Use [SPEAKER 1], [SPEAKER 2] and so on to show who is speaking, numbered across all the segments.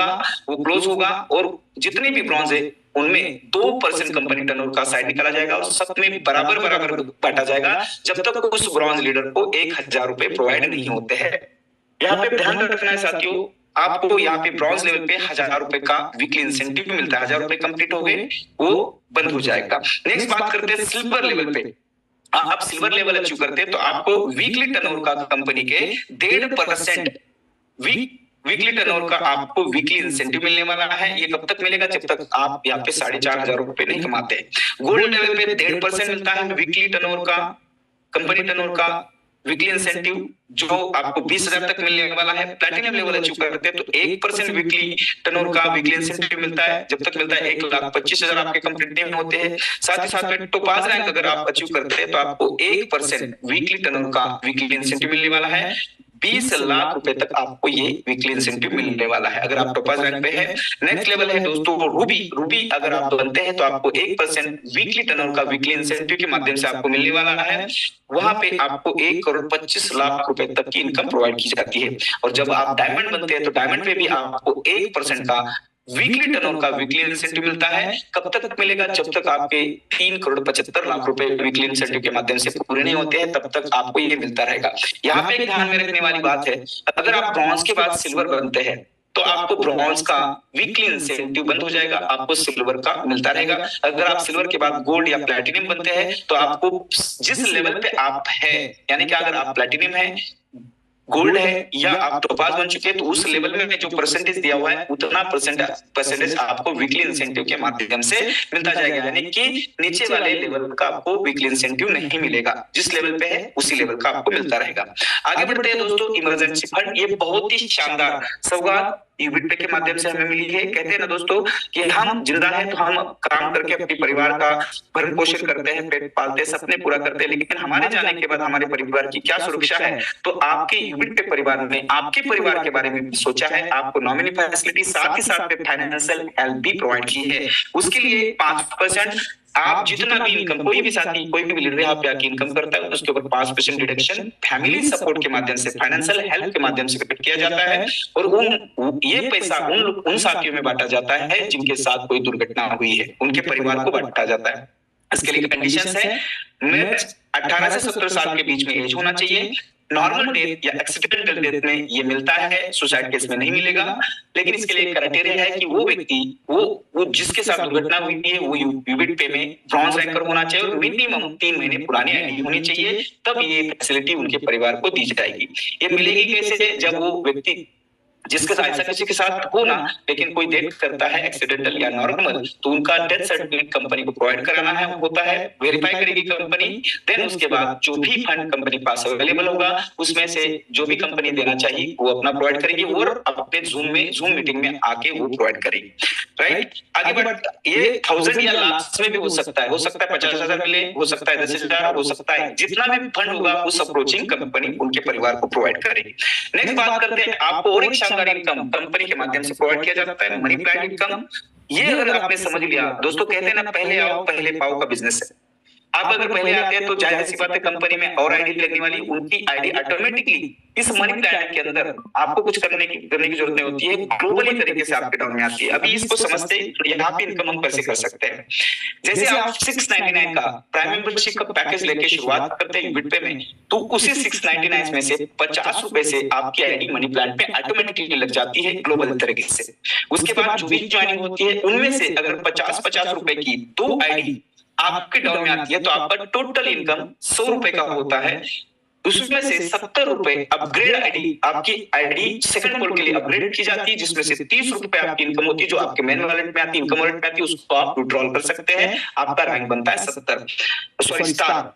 [SPEAKER 1] होगा वो क्लोज होगा और जितने भी ब्रॉन्ज है उनमें 2% कंपनी टर्नओवर का साइड निकाला जाएगा और सब में बराबर बराबर बांटा जाएगा जब तक उस ब्रॉन्ज लीडर को 1000 रुपए प्रोवाइड नहीं होते हैं। यहाँ पे ध्यान रखना है साथियों, आपको यहाँ पे ब्रॉन्ज लेवल पे 1000 रुपए का वीकली इंसेंटिव मिलता है। 1000 रुपए कंप्लीट हो गए वो बंद हो जाएगा। नेक्स्ट बात करते हैं सिल्वर लेवल पे। आप सिल्वर लेवल अचीव करते हैं तो आपको वीकली टर्नओवर का कंपनी के 1.5% वीकली टर्नओवर का आपको वीकली इंसेंटिव मिलने वाला है। ये कब तक मिलेगा? जब तक आप यहाँ पे 4500 रुपए नहीं कमाते। गोल्ड लेवल पे 1.5% मिलता है वीकली टर्नओवर का, कंपनी टर्नओवर का वीकली इंसेंटिव जो आपको 20,000 तक मिलने वाला है। प्लैटिनम लेवल अचीव करते हैं तो 1% वीकली टर्नओवर का वीकली इंसेंटिव मिलता है। जब तक मिलता है 1,25,000 आपके कंप्लीट में होते हैं। साथ ही साथ में टोपाज रैंक अगर आप अचीव करते हैं तो आपको 1% वीकली टर्नओवर का वीकली इंसेंटिव मिलने वाला है। 20 लाख रुपए तक आपको ये वीकली इंसेंटिव मिलने वाला है अगर आप टोपाज रैंक पे है। नेक्स्ट लेवल है दोस्तों रूबी अगर आप बनते हैं तो आपको 1% वीकली टर्नओवर का वीकली इंसेंटिव के माध्यम से आपको मिलने वाला है। वहां पे आपको 1,25,00,000 रुपए तक की इनकम प्रोवाइड की जाती है। और जब आप डायमंड बनते हैं तो डायमंड पे भी आपको 1% का वीकली टर्नओवर का वीकली इंसेंटिव मिलता है। कब तक मिलेगा? जब तक आपके 3,75,00,000 रुपए वीकली इंसेंटिव के माध्यम से पूरे नहीं होते हैं तब तक आपको ये मिलता रहेगा। यहाँ पे ध्यान में रखने वाली बात है, अगर आप ब्रॉन्ज के बाद सिल्वर बनते हैं तो आपको ब्रॉन्ज का वीकली इंसेंटिव बंद हो जाएगा, आपको सिल्वर का मिलता रहेगा। अगर आप सिल्वर के बाद गोल्ड या प्लैटिनम बनते हैं तो आपको जिस लेवल पे आप है, यानी कि अगर आप प्लैटिनम है, गोल्ड है या आप टोपाज बन चुके हैं तो उस लेवल में जो परसेंटेज दिया हुआ है उतना परसेंटेज आपको वीकली इंसेंटिव के माध्यम से मिलता जाएगा। यानी कि नीचे वाले लेवल का आपको वीकली इंसेंटिव नहीं मिलेगा, जिस लेवल पे है उसी लेवल का आपको मिलता रहेगा। आगे बढ़ते हैं दोस्तों, इमरजेंसी फंड। ये बहुत ही शानदार सौगात यूबिट पे के माध्यम से हमें मिली है। कहते हैं ना दोस्तों कि हम जिंदा हैं तो हम काम करके अपने परिवार का भरण पोषण करते हैं, पेट पालते हैं, सपने पूरा करते हैं, लेकिन हमारे जाने के बाद हमारे परिवार की क्या सुरक्षा है? तो आपके यूबिट पे परिवार ने आपके परिवार के बारे में सोचा है, आपको नॉमिनी फैसिलिटी साथ ही साथ फाइनेंशियल हेल्प भी प्रोवाइड की है। उसके लिए 5% आप जितना भी इनकम, कोई भी साथी कोई भी लीडर आप जाके इनकम करता है उसके ऊपर 5% डिडक्शन फैमिली सपोर्ट के माध्यम से, फाइनेंशियल हेल्प के माध्यम से कट किया जाता है और ये पैसा उन साथियों में बांटा जाता है जिनके साथ कोई दुर्घटना हुई है, उनके परिवार को बांटा जाता है। इसके लिए कंडीशंस है, मैच 18 से 17 साल के बीच में एज होना चाहिए। नॉर्मल डेथ या एक्सीडेंटल डेथ में ये मिलता है, सुसाइड केस में नहीं मिलेगा। लेकिन इसके लिए क्राइटेरिया है कि वो व्यक्ति वो जिसके साथ दुर्घटना हुई है वो यूबिट पे में ब्रॉन्ज रैंकर होना चाहिए और मिनिमम 3 महीने पुरानी आईडी होनी चाहिए, तब ये फैसिलिटी उनके परिवार को दी जाएगी। ये मिलेगी कैसे? जब वो व्यक्ति जिसके साथ ऐसा किसी के साथ हो ना, लेकिन कोई डेथ करता है एक्सीडेंटल या नॉर्मल, तो उनका डेथ सर्टिफिकेट कंपनी को प्रोवाइड कराना है होता है, वेरीफाई करेगी कंपनी। देन उसके बाद जो भी फंड कंपनी पास अवेलेबल होगा उसमें से जो भी कंपनी देना चाहिए वो अपना प्रोवाइड करेगी और अपने जूम मीटिंग में आके वो प्रोवाइड करेगी। राइट, आगे बढ़, ये 1000 या लास्ट में भी हो सकता है 50,000 मिले, हो सकता है 10,000, हो सकता है जितना भी फंड होगा उस अप्रोचिंग कंपनी उनके परिवार को प्रोवाइड करेगी। नेक्स्ट बात करते हैं, आपको और एक शानदार इनकम कंपनी के माध्यम से प्रोवाइड किया जाता है, मनी प्लांट इनकम। ये अगर आपने समझ लिया दोस्तों, कहते हैं ना पहले आओ पहले पाओ का बिजनेस है। आप अगर पहले आते हैं तो जाहिर सी बात है कंपनी में और आईडी लगने वाली, उनकी आईडी ऑटोमेटिकली इस मनी प्लांट के अंदर आपको कुछ करने की जरूरत नहीं होती है, ग्लोबली तरीके से आपके डाउन में आती है। अभी इसको समझते हैं यहाँ पे इनकम हम कैसे कर सकते हैं। जैसे आप 699 का प्राइम मेंबरशिप का पैकेज लेके शुरुआत करते हैं यूबिट पे में, तो उसी 699 में से 50 रुपए से आपकी आईडी मनी प्लांट पे ऑटोमेटिकली लग जाती है ग्लोबल तरीके से। उसके बाद जो भी ज्वाइनिंग होती है उनमें से अगर 50-50 रुपए की 2 आईडी आपके डाउन में आती है तो आपका टोटल इनकम 100 रुपए का होता है। उसमें से 70 रुपए अपग्रेड आईडी, आपकी आईडी सेकंड पोल के लिए अपग्रेड की जाती है, जिसमें से 30 रुपए आपकी इनकम होती है जो आपके मेन वॉलेट में आती है, इनकम वॉलेट में आती है, उसको आप विड्रॉल कर सकते हैं। आपका रैंक बनता है 70 स्टार।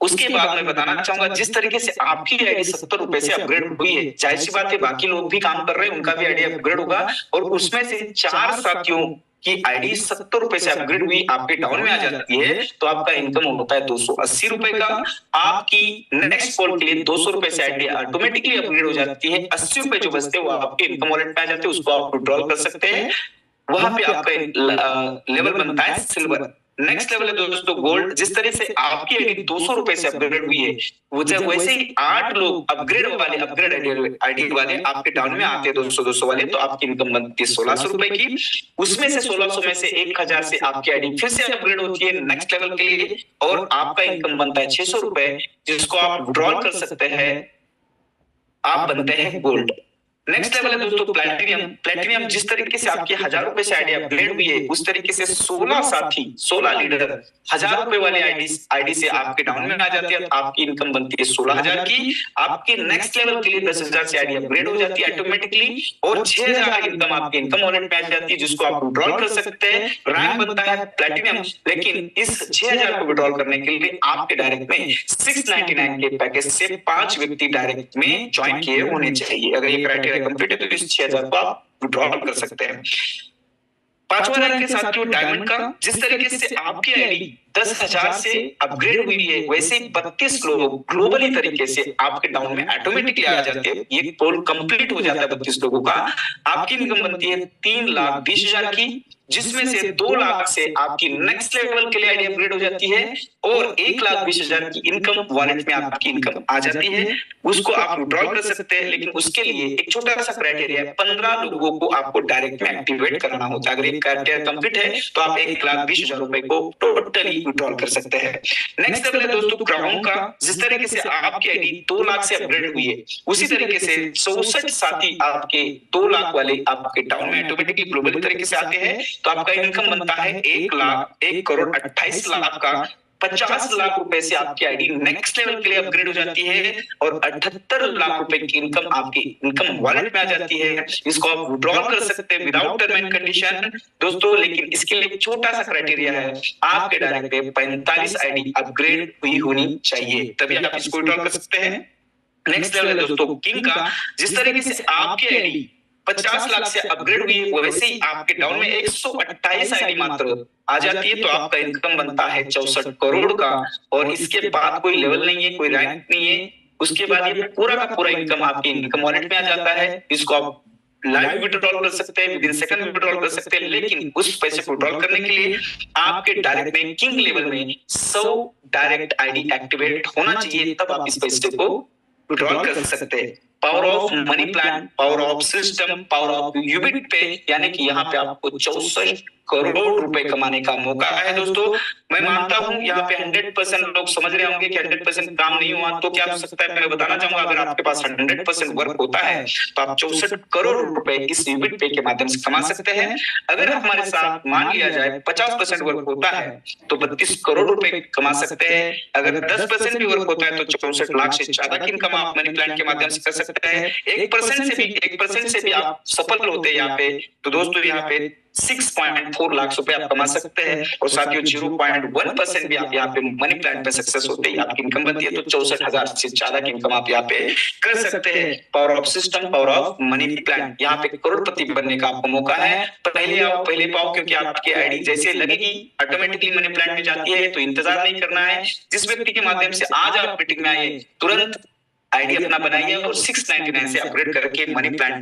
[SPEAKER 1] उसके बाद मैं बताना चाहूंगा जिस तरीके से आपकी आईडी 70 रुपए से अपग्रेड हुई है, जाहिर सी बात है बाकी लोग भी काम कर रहे हैं, उनका भी आईडी अपग्रेड होगा और उसमें से 4 साथियों की आईडी 70 रुपए से अपग्रेड हुई आपके डाउन में आ जाती है तो आपका इनकम होता है 280 रुपए का। आपकी नेक्स्ट कॉल के लिए 200 रुपए से आईडी ऑटोमेटिकली अपग्रेड हो जाती है। 80 रुपए जो बचते हैं वो आपके इनकम वॉलेट में आ जाते हैं, उसको आप विड्रॉल कर सकते हैं। वहां पे आपका लेवल बनता है सिल्वर। नेक्स्ट लेवल है दोस्तों गोल्ड। जिस तरह से आपकी आईडी 200 रुपए से अपग्रेड हुई है, वैसे ही 8 लोग अपग्रेड आईडी वाले आपके डाउन में आते हैं 200 वाले, तो आपकी इनकम बनती है 1600 रुपए की। उसमें से 1600 में से 1000 से आपकी आईडी फिर से अपग्रेड होती है नेक्स्ट लेवल के लिए, और आपका इनकम बनता है 600 रुपए, जिसको आप विड्रॉल कर सकते हैं। आप बनते हैं गोल्ड। नेक्स्ट लेवल है दोस्तों प्लेटिनियम। जिस तरीके से आपकी 1000 रुपए से आईडी अपग्रेड हुई है, उस तरीके से 16 साथी 16 लीडर 1000 रुपए वाले आईडी से आपके डाउन में आ जाते हैं। आपकी इनकम बनती है 16000 की। आपके नेक्स्ट लेवल के लिए 10000 से आईडी अपग्रेड हो जाती है ऑटोमेटिकली, और 6000 इनकम आपके इनकम वॉलेट में आ जाती है, जिसको आप विड्रॉल कर सकते हैं। रैंक बनता है प्लेटिनियम, लेकिन इस 6000 को विड्रॉल करने के लिए आपके डायरेक्ट में 699 के पैकेज से 5 व्यक्ति डायरेक्ट में ज्वाइन किए होने चाहिए। अगर ये क्राइटेरिया कंप्लीट है तो इस 6000 को आप विड्रॉल कर सकते हैं। पांचवा रैंक के साथियों डायमंड का। जिस तरीके से आपकी आईडी 10,000 से अपग्रेड हुई है, वैसे ही 32 लोग ग्लोबली तरीके से आपके डाउन में ऑटोमेटिकली आ जाते हैं। ये पोल कंप्लीट हो जाता है 32 लोगों का। आपकी इनकम बनती है 3,20,000 की, जिसमें से 2 लाख से आपकी नेक्स्ट लेवल के लिए आईडी अपग्रेड हो जाती है, और 1,20,000 की इनकम वॉलेट में आपकी इनकम आ जाती है। उसको आप विड्रॉल कर सकते हैं, लेकिन उसके लिए एक छोटा सा क्राइटेरिया है, 15 लोगों को आपको डायरेक्ट में एक्टिवेट कराना होता है। अगर एक क्राइटेरिया कंप्लीट है तो आप 1,20,000 रुपए को टोटली विड्रॉल कर सकते हैं। नेक्स्ट लेवल है दोस्तों क्राउन का। जिस तरीके से आपकी आईडी 2 लाख से अपग्रेड हुई है, उसी तरीके से 64 साथी आपके 2 लाख वाले आपके डाउन में ऑटोमेटिकली ग्लोबली तरीके से आते हैं, तो आपका इनकम बनता है 1,28,00,000 का। 50 लाख रुपए से आपकी आईडी नेक्स्ट लेवल के लिए अपग्रेड हो जाती है, और 78 लाख रुपए की इनकम आपकी इनकम वॉलेट में आ जाती है। इसको आप विड्रॉल कर सकते हैं विदाउट टर्म एंड कंडीशन दोस्तों, लेकिन इसके लिए एक छोटा सा क्राइटेरिया है, आपके डायरेक्ट पे 45 आईडी अपग्रेड हुई होनी चाहिए, तभी आप इसको विड्रॉल कर सकते हैं। नेक्स्ट लेवल है दोस्तों किंग का। जिस तरीके से आपकी आईडी 50 लाख से अपग्रेड हुई है, वैसे ही आपके डाउन में 128 आईडी मात्र आ जाती है, तो आपका इनकम बनता है 64 करोड़ का, और इसके बाद कोई लेवल नहीं है, कोई रैंक नहीं है। उसके बाद ये पूरा का पूरा इनकम आपके इनकम वॉलेट में आ जाता है। इसको आप लाइव विड्रॉल कर सकते हैं, विदिन सेकंड विड्रॉल कर सकते हैं, लेकिन उस पैसे को विड्रॉल करने के लिए आपके डायरेक्ट में किंग लेवल में 100 डायरेक्ट आईडी एक्टिवेट होना चाहिए, तब आप इस पैसे को विड्रॉल कर सकते हैं। Power of money plan, power of system, power of Ubit पे, यानी कि यहाँ पे आपको 64 करोड़ रुपए कमाने का मौका है दोस्तों। मैं मानता हूं यहाँ पे 100% लोग समझ रहे होंगे कि 100% काम नहीं हुआ तो क्या हो सकता है। मैं बताना चाहूंगा, अगर आपके पास 100% वर्क होता है तो आप 64 करोड़ रुपए इस यूबिट पे के माध्यम से कमा सकते हैं। अगर हमारे साथ मान लिया जाए 50% वर्क होता है तो 32 करोड़ रुपए कमा सकते हैं। अगर 10% भी वर्क होता है तो 64 लाख से ज्यादा की इनकम आप मनी प्लान के माध्यम से कर सकते हैं। 1% से भी आप सफल होते हैं यहाँ पे, तो दोस्तों यहाँ पे 6.4 लाख रुपए आप कमा सकते हैं, और साथियों 0.1% भी आप यहाँ पे मनी प्लान पे सक्सेस होते हैं आपकी इनकम बनती है, तो 64,000 से ज्यादा की इनकम आप यहाँ पे कर सकते हैं। Power of system, power of money plan, यहाँ पे करोड़पति बनने का आपको मौका है। पहले आओ पहले पाओ, क्योंकि आपकी आईडी जैसे लगेगी ऑटोमेटिकली मनी प्लान में जाती है, तो इंतजार नहीं करना है। जिस व्यक्ति के माध्यम से आज आप मीटिंग में आए, तुरंत आईडी अपना बनाइए और 699 से अपग्रेड करके मनी प्लान